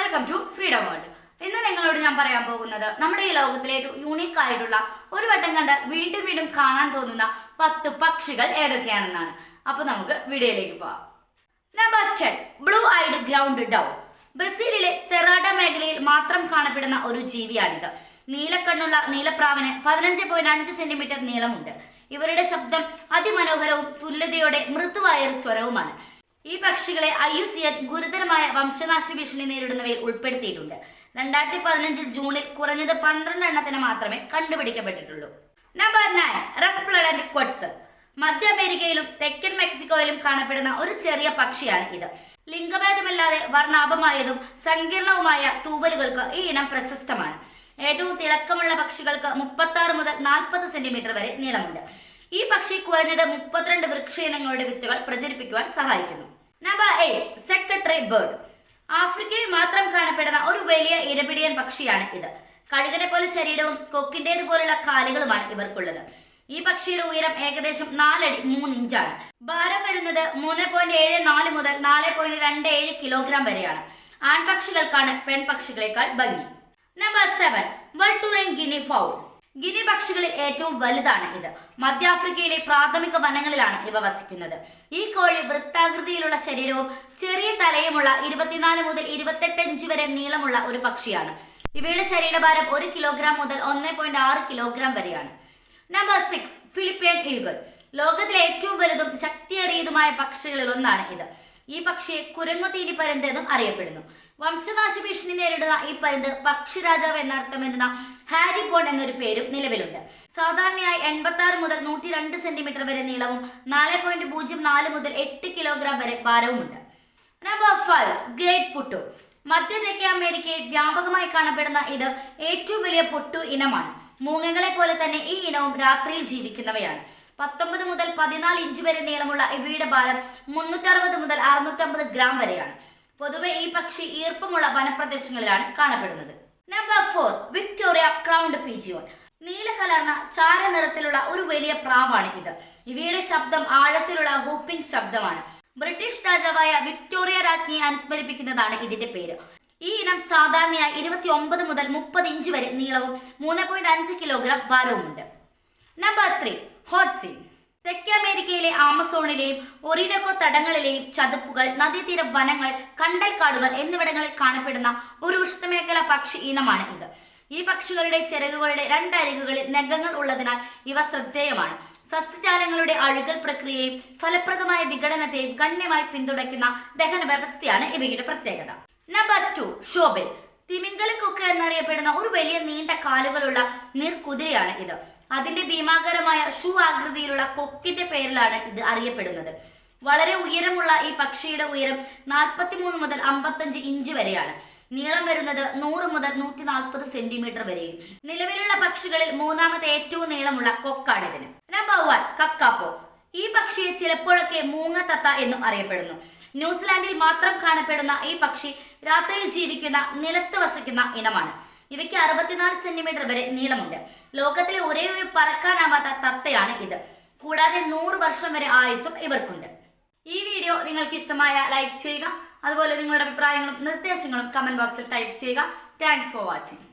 Welcome to freedom world. ഇന്ന് നിങ്ങളോട് ഞാൻ പറയാൻ പോകുന്നത് നമ്മുടെ ഈ ലോകത്തിലെ ഏറ്റവും യൂണീക്ക് ആയിട്ടുള്ള ഒരു വട്ടം കണ്ടാൽ വീണ്ടും വീണ്ടും കാണാൻ തോന്നുന്ന 10 പക്ഷികൾ ഏതൊക്കെയാണെന്നാണ്. അപ്പോൾ നമുക്ക് വീഡിയോയിലേക്ക് പോവാം. Number 10, blue eyed ground dove. ബ്രസീലിലെ സെറാഡ മേഖലയിൽ മാത്രം കാണപ്പെടുന്ന ഒരു ജീവിയാണിത്. നീലക്കണ്ണുള്ള നീലപ്രാവിന് 15.5 സെന്റിമീറ്റർ നീളമുണ്ട്. ഇവരുടെ ശബ്ദം അതിമനോഹരവും തുല്യതയോടെ മൃദുവായ ഒരു സ്വരവുമാണ്. ഈ പക്ഷികളെ IUCN ഗുരുതരമായ വംശനാശ ഭീഷണി നേരിടുന്നവയിൽ ഉൾപ്പെടുത്തിയിട്ടുണ്ട്. 2015 ജൂണിൽ കുറഞ്ഞത് 12 എണ്ണത്തിന് മാത്രമേ കണ്ടുപിടിക്കപ്പെട്ടിട്ടുള്ളൂ. നമ്പർ 9, റെസ്പ്ലഡന്റ് ക്വറ്റ്സൽ. മധ്യ അമേരിക്കയിലും തെക്കൻ മെക്സിക്കോയിലും കാണപ്പെടുന്ന ഒരു ചെറിയ പക്ഷിയാണ് ഇത്. ലിംഗഭേദമില്ലാതെ വർണ്ണാഭമായതും സങ്കീർണവുമായ തൂവലുകൾക്ക് ഈ ഇനം പ്രശസ്തമാണ്. ഏറ്റവും തിളക്കമുള്ള പക്ഷികൾക്ക് 36 മുതൽ 40 സെന്റിമീറ്റർ വരെ നീളമുണ്ട്. ഈ പക്ഷി കുറഞ്ഞത് 32 വൃക്ഷ ഇനങ്ങളുടെ വിത്തുകൾ പ്രചരിപ്പിക്കുവാൻ സഹായിക്കുന്നു. Number 8, secretary bird. ആഫ്രിക്കയിൽ മാത്രം കാണപ്പെടുന്ന ഒരു വലിയ ഇരപിടിയൻ പക്ഷിയാണ് ഇത്. കഴുകനെ പോലെ ശരീരവും കൊക്കിൻ്റേതുപോലുള്ള കാലുകളുമാണ് ഇവർക്കുള്ളത്. ഈ പക്ഷിയുടെ ഉയരം ഏകദേശം 4 അടി 3 ഇഞ്ചാണ്. ഭാരം വരുന്നത് 3.74 മുതൽ 4.27 കിലോഗ്രാം വരെയാണ്. ആൺപക്ഷികൾക്കാണ് പെൺപക്ഷികളെക്കാൾ ഭംഗി. Number 7, vulturine guinea fowl. Guinea പക്ഷികളിൽ ഏറ്റവും വലുതാണ് ഇത്. മധ്യാഫ്രിക്കയിലെ പ്രാഥമിക വനങ്ങളിലാണ് ഇവ വസിക്കുന്നത്. ഈ കോഴി വൃത്താകൃതിയിലുള്ള ശരീരവും ചെറിയ തലയുമുള്ള 24 മുതൽ 28 ഇഞ്ച് വരെ നീളമുള്ള ഒരു പക്ഷിയാണ്. ഇവയുടെ ശരീരഭാരം 1 കിലോഗ്രാം മുതൽ 1.6 കിലോഗ്രാം വരെയാണ്. Number 6, Philippine eagle. ലോകത്തിലെ ഏറ്റവും വലുതും ശക്തിയേറിയതുമായ പക്ഷികളിൽ ഒന്നാണ് ഇത്. ഈ പക്ഷിയെ കുരങ്ങുതീനി പരുന്ത് എന്നും അറിയപ്പെടുന്നു. വംശനാശ ഭീഷണി നേരിടുന്ന ഈ പരുന്ത് പക്ഷിരാജാവ് എന്നർത്ഥം വരുന്ന ഹാരി ബോൺ എന്നൊരു പേരും നിലവിലുണ്ട്. സാധാരണയായി 86 മുതൽ 102 സെന്റിമീറ്റർ വരെ നീളവും 4.04 മുതൽ 8 കിലോഗ്രാം വരെ ഭാരവുമുണ്ട്. Number 5, great puttu. മധ്യ തെക്കേ അമേരിക്കയിൽ വ്യാപകമായി കാണപ്പെടുന്ന ഇത് ഏറ്റവും വലിയ പുട്ടു ഇനമാണ്. മൂങ്ങകളെ പോലെ തന്നെ ഈ ഇനവും രാത്രിയിൽ ജീവിക്കുന്നവയാണ്. 19 മുതൽ 14 ഇഞ്ച് വരെ നീളമുള്ള ഇവയുടെ ഭാരം 360 മുതൽ 650 ഗ്രാം വരെയാണ്. പൊതുവെ ഈ പക്ഷി ഈർപ്പമുള്ള വനപ്രദേശങ്ങളിലാണ് കാണപ്പെടുന്നത്. Number 4, Victoria crowned pigeon. നീല കലർന്ന ചാരനിറത്തിലുള്ള ഒരു വലിയ പ്രാവാണ് ഇത്. ഇവയുടെ ശബ്ദം ആഴത്തിലുള്ള ഹൂപ്പിംഗ് ശബ്ദമാണ്. ബ്രിട്ടീഷ് രാജാവായ വിക്ടോറിയ രാജ്ഞിയെ അനുസ്മരിപ്പിക്കുന്നതാണ് ഇതിന്റെ പേര്. ഈ ഇനം സാധാരണയായി 29 മുതൽ 30 ഇഞ്ച് വരെ നീളവും 3.5 കിലോഗ്രാം ഭാരവുമുണ്ട്. നമ്പർ 3, ഹോട്ട്സീൻ. തെക്കേ അമേരിക്കയിലെ ആമസോണിലെയും ഒറിനോക്കോ തടങ്ങളിലെയും ചതുപ്പുകൾ, നദീതീര വനങ്ങൾ, കണ്ടൽക്കാടുകൾ എന്നിവിടങ്ങളിൽ കാണപ്പെടുന്ന ഒരു ഉഷ്ണമേഖല പക്ഷി ഇനമാണ് ഇത്. ഈ പക്ഷികളുടെ ചിറകുകളുടെ 2 അരികുകളിൽ നഖങ്ങൾ ഉള്ളതിനാൽ ഇവ ശ്രദ്ധേയമാണ്. സസ്യജാലങ്ങളുടെ അഴുകൽ പ്രക്രിയയും ഫലപ്രദമായ വിഘടനത്തെയും ഗണ്യമായി പിന്തുണയ്ക്കുന്ന ദഹന വ്യവസ്ഥയാണ് ഇവയുടെ പ്രത്യേകത. നമ്പർ 2, ഷോബിൽ. തിമിംഗലക്കൊക്കെ എന്നറിയപ്പെടുന്ന ഒരു വലിയ നീണ്ട കാലുകളുള്ള നീർക്കുതിരയാണ് ഇത്. അതിന്റെ ഭീമാകരമായ ഷൂ ആകൃതിയിലുള്ള കൊക്കിന്റെ പേരിലാണ് ഇത് അറിയപ്പെടുന്നത്. വളരെ ഉയരമുള്ള ഈ പക്ഷിയുടെ ഉയരം 43 മുതൽ 55 ഇഞ്ച് വരെയാണ്. നീളം വരുന്നത് 100 മുതൽ 140 സെന്റിമീറ്റർ വരെയും. നിലവിലുള്ള പക്ഷികളിൽ 3ാമത്തെ ഏറ്റവും നീളമുള്ള കൊക്കാണിതിന്. നമ്പർ 1, കക്കാപ്പോ. ഈ പക്ഷിയെ ചിലപ്പോഴൊക്കെ മൂങ്ങത്തത്ത എന്നും അറിയപ്പെടുന്നു. ന്യൂസിലാൻഡിൽ മാത്രം കാണപ്പെടുന്ന ഈ പക്ഷി രാത്രിയിൽ ജീവിക്കുന്ന നിലത്ത് വസിക്കുന്ന ഇനമാണ്. ഇവയ്ക്ക് 64 സെന്റിമീറ്റർ വരെ നീളമുണ്ട്. ലോകത്തിലെ ഒരേ ഒരു പറക്കാനാവാത്ത തത്തയാണ് ഇത്. കൂടാതെ 100 വർഷം വരെ ആയുസ്സും ഇവർക്കുണ്ട്. ഈ വീഡിയോ നിങ്ങൾക്ക് ഇഷ്ടമായ ലൈക്ക് ചെയ്യുക. അതുപോലെ നിങ്ങളുടെ അഭിപ്രായങ്ങളും നിർദ്ദേശങ്ങളും കമന്റ് ബോക്സിൽ ടൈപ്പ് ചെയ്യുക. Thanks for watching.